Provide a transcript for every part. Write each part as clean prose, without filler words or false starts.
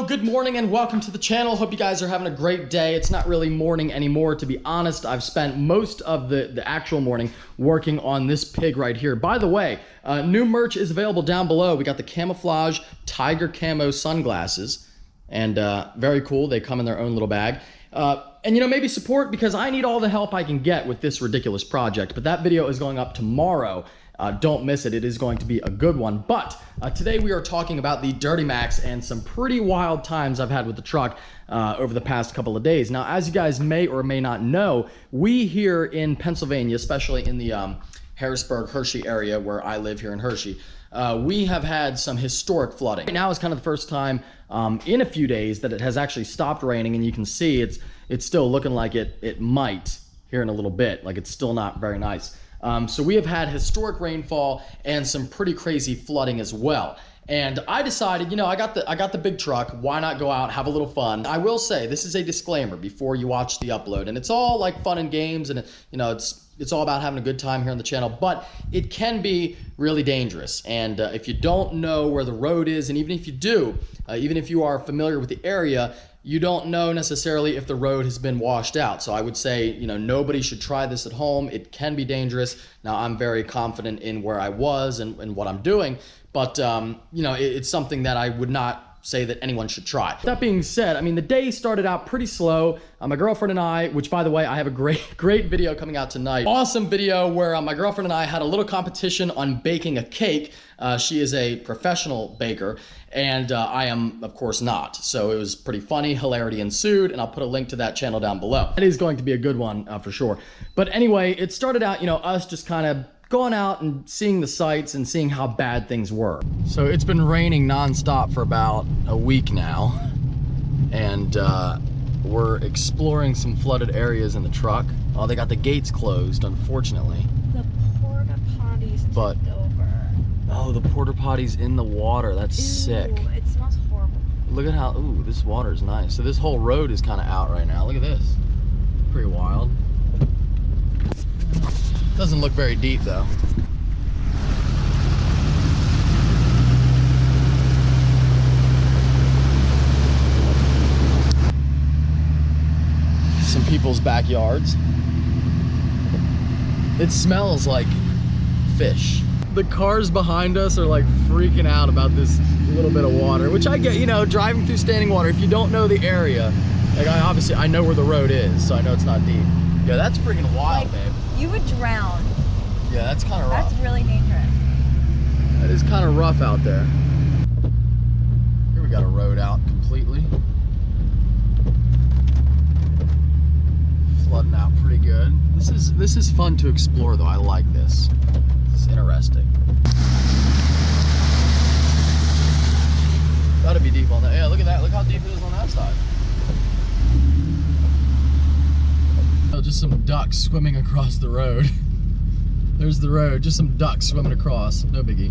Hello, good morning and welcome to the channel. Hope you guys are having a great day. It's not really morning anymore, to be honest. I've spent most of the actual morning working on this pig right here. By the way, new merch is available down below. We got the camouflage tiger camo sunglasses, and very cool. They come in their own little bag. And maybe support, because I need all the help I can get with this ridiculous project. But that video is going up tomorrow. Don't miss it. It is going to be a good one. But today we are talking about the Duramax and some pretty wild times I've had with the truck over the past couple of days. Now, as you guys may or may not know, we here in Pennsylvania, especially in the Harrisburg, Hershey area where I live here in Hershey, we have had some historic flooding. Right now is kind of the first time in a few days that it has actually stopped raining, and you can see it's still looking like it might here in a little bit. Like, it's still not very nice. So we have had historic rainfall and some pretty crazy flooding as well. And I decided, I got the big truck. Why not go out, have a little fun? I will say, this is a disclaimer before you watch the upload, and it's all like fun and games, and it's all about having a good time here on the channel, but it can be really dangerous. And if you don't know where the road is, and even if you do, even if you are familiar with the area, you don't know necessarily if the road has been washed out. So I would say, nobody should try this at home. It can be dangerous. Now, I'm very confident in where I was and what I'm doing, but it's something that I would not say that anyone should try. That being said, the day started out pretty slow. My girlfriend and I, which by the way, I have a great video coming out tonight. Awesome video where my girlfriend and I had a little competition on baking a cake. She is a professional baker, and I am, of course, not. So it was pretty funny. Hilarity ensued, and I'll put a link to that channel down below. It is going to be a good one for sure. But anyway, it started out, us just kind of going out and seeing the sights and seeing how bad things were. So it's been raining nonstop for about a week now, and we're exploring some flooded areas in the truck. Oh, they got the gates closed, unfortunately. The porta potties tipped over. Oh, the porta potties in the water. That's sick. It smells horrible. Look at how, ooh, this water is nice. So this whole road is kind of out right now. Look at this. Pretty wild. Doesn't look very deep though. Some people's backyards. It smells like fish. The cars behind us are like freaking out about this little bit of water, which I get, driving through standing water. If you don't know the area, like I know where the road is, so I know it's not deep. Yeah, that's freaking wild, babe. You would drown. Yeah, that's kind of rough. That's really dangerous. That is kind of rough out there. Here we got a road out completely. Flooding out pretty good. This is fun to explore though. I like this. It's interesting. Gotta be deep on that. Yeah, look at that. Look how deep it is on that side. Oh, just some ducks swimming across the road. There's the road, just some ducks swimming across, no biggie.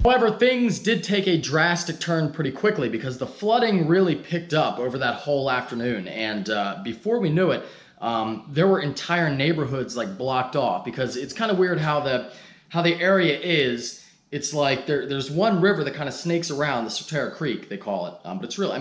However, things did take a drastic turn pretty quickly because the flooding really picked up over that whole afternoon. And before we knew it, there were entire neighborhoods like blocked off, because it's kind of weird how the area is. It's like there's one river that kind of snakes around, the Soterra Creek, they call it. But it's really,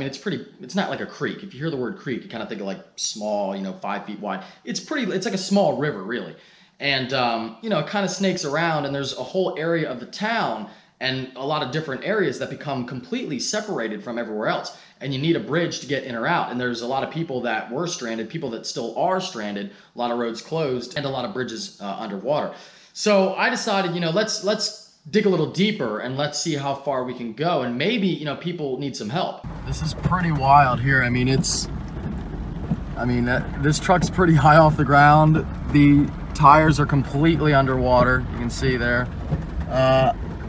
it's not like a creek. If you hear the word creek, you kind of think of like small, 5 feet wide. It's like a small river, really. And, it kind of snakes around, and there's a whole area of the town and a lot of different areas that become completely separated from everywhere else. And you need a bridge to get in or out. And there's a lot of people that were stranded, people that still are stranded, a lot of roads closed, and a lot of bridges underwater. So I decided, let's dig a little deeper and let's see how far we can go, and maybe people need some help. This is pretty wild here. This truck's pretty high off the ground. The tires are completely underwater, you can see there.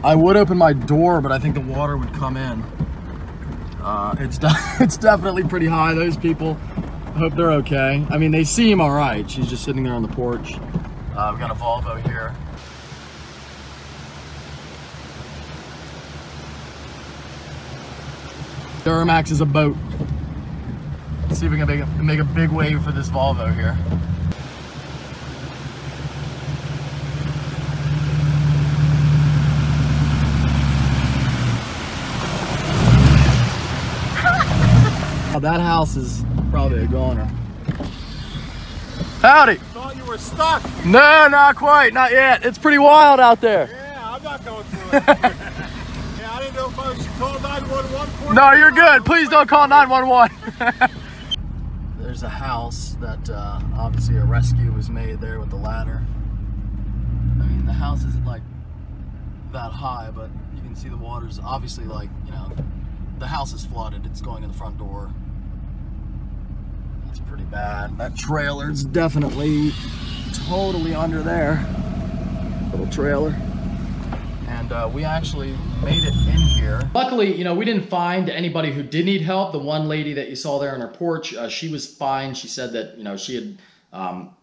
I would open my door, but I think the water would come in. It's definitely pretty high. Those people, I hope they're okay. They seem all right. She's just sitting there on the porch. We've got a Volvo here. Duramax is a boat. Let's see if we can make a big wave for this Volvo here. Oh, that house is probably a goner. Howdy. Thought you were stuck. No, not quite. Not yet. It's pretty wild out there. Yeah, I'm not going through it. Yeah, I didn't know if I should call 911 for you. No, you're good. Please don't call 911. There's a house that obviously a rescue was made there with the ladder. I mean, the house isn't like that high, but you can see the water's obviously like, you know, the house is flooded. It's going in the front door. That's pretty bad. That trailer's definitely totally under there. Little trailer. And we actually made it in here. Luckily, you know, we didn't find anybody who did need help. The one lady that you saw there on her porch, she was fine. She said that, you know, she had,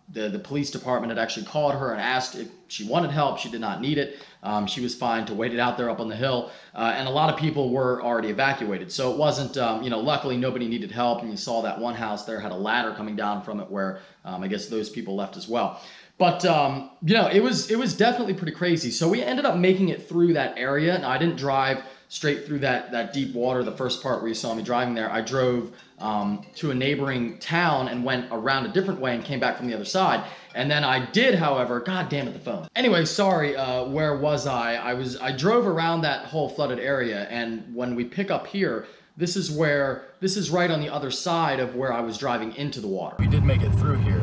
the police department had actually called her and asked if she wanted help. She did not need it. She was fine to wait it out there up on the hill. And a lot of people were already evacuated. So it wasn't, you know, luckily nobody needed help. And you saw that one house there had a ladder coming down from it where I guess those people left as well. But, you know, it was definitely pretty crazy. So we ended up making it through that area. Now, I didn't drive straight through that deep water, the first part where you saw me driving there. I drove to a neighboring town and went around a different way and came back from the other side. And then I did, however, God damn it, the phone. Anyway, sorry, where was I? I drove around that whole flooded area, and when we pick up here, this is right on the other side of where I was driving into the water. We did make it through here.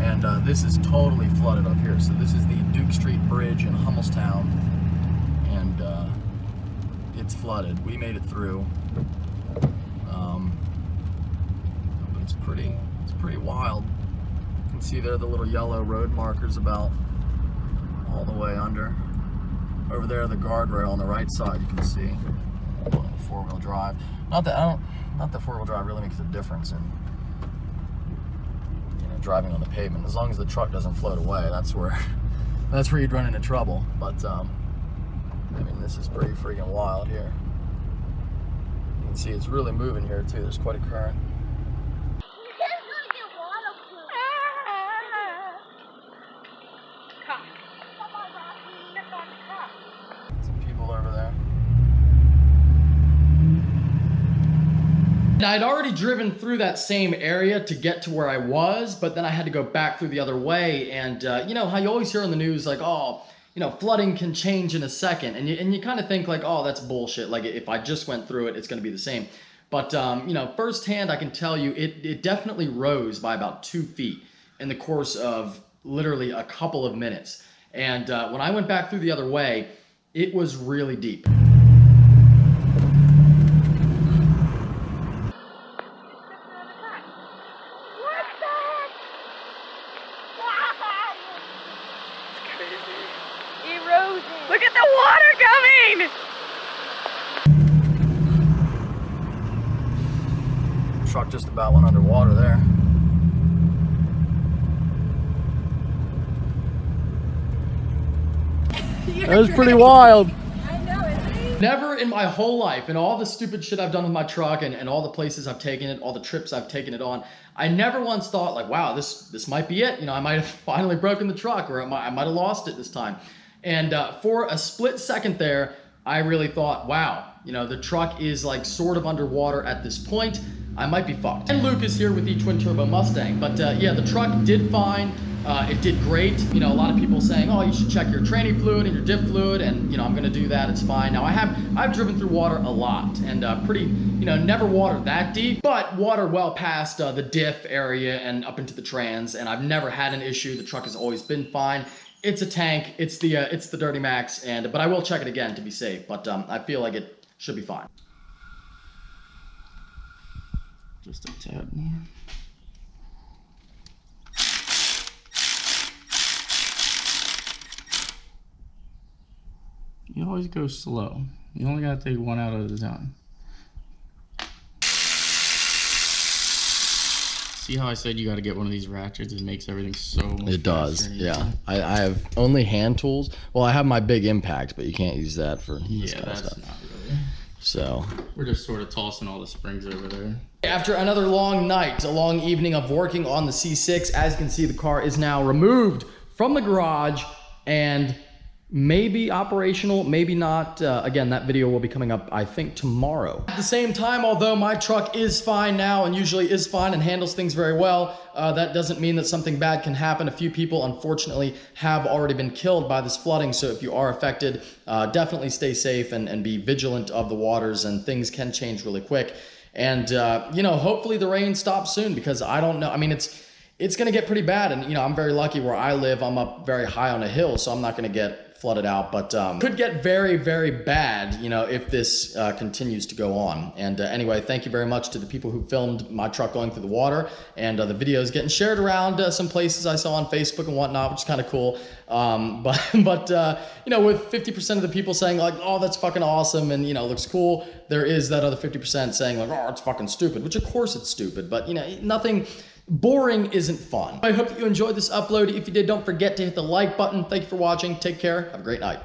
And this is totally flooded up here. So this is the Duke Street Bridge in Hummelstown, and it's flooded. We made it through, but it's pretty wild. You can see there the little yellow road markers about all the way under. Over there, the guardrail on the right side, you can see the four-wheel drive. Not that four-wheel drive really makes a difference in driving on the pavement. As long as the truck doesn't float away, that's where you'd run into trouble. But I mean, this is pretty freaking wild here. You can see it's really moving here too. There's quite a current. Some people over there. And I'd already driven through that same area to get to where I was, but then I had to go back through the other way. And you know how you always hear on the news, like, oh, you know, flooding can change in a second. And you kind of think like, oh, that's bullshit. Like, if I just went through it, it's going to be the same. But, you know, firsthand, I can tell you it definitely rose by about 2 feet in the course of literally a couple of minutes. And when I went back through the other way, it was really deep. Look at the water coming! Truck just about went underwater there. That was pretty wild. I know, isn't it? Never in my whole life, and all the stupid shit I've done with my truck and all the places I've taken it, all the trips I've taken it on, I never once thought like, wow, this might be it. You know, I might have finally broken the truck, or I might have lost it this time. And for a split second there, I really thought, wow, you know, the truck is like sort of underwater at this point. I might be fucked. And Luke is here with the twin turbo Mustang. But yeah, the truck did fine. It did great. You know, a lot of people saying, oh, you should check your tranny fluid and your diff fluid. And, you know, I'm going to do that. It's fine. Now, I've driven through water a lot, and pretty, you know, never water that deep, but water well past the diff area and up into the trans. And I've never had an issue. The truck has always been fine. It's a tank. It's the Duramax, but I will check it again to be safe. But I feel like it should be fine. Just a tad more. You always go slow. You only gotta take one out at a time. See how I said you gotta get one of these ratchets? It makes everything so much It does, faster. yeah. I have only hand tools. Well, I have my big impact, but you can't use that for this kind of that's stuff. not really. So We're just sort of tossing all the springs over there. after another long night, a long evening of working on the C6, as you can see, the car is now removed from the garage, and maybe operational, maybe not. Again, that video will be coming up, I think, tomorrow. At the same time, although my truck is fine now and usually is fine and handles things very well, that doesn't mean that something bad can happen. A few people, unfortunately, have already been killed by this flooding, so if you are affected, definitely stay safe and be vigilant of the waters, and things can change really quick. And, you know, hopefully the rain stops soon, because I don't know. I mean, it's going to get pretty bad, and, you know, I'm very lucky where I live. I'm up very high on a hill, so I'm not going to get flooded out, but could get very, very bad, you know, if this continues to go on. And anyway, thank you very much to the people who filmed my truck going through the water, and the videos getting shared around some places I saw on Facebook and whatnot, which is kind of cool. But you know, with 50% of the people saying like, oh, that's fucking awesome, and, you know, looks cool, there is that other 50% saying like, oh, it's fucking stupid, which of course it's stupid, but, you know, nothing boring isn't fun. I hope that you enjoyed this upload. If you did, don't forget to hit the like button. Thank you for watching. Take care. Have a great night.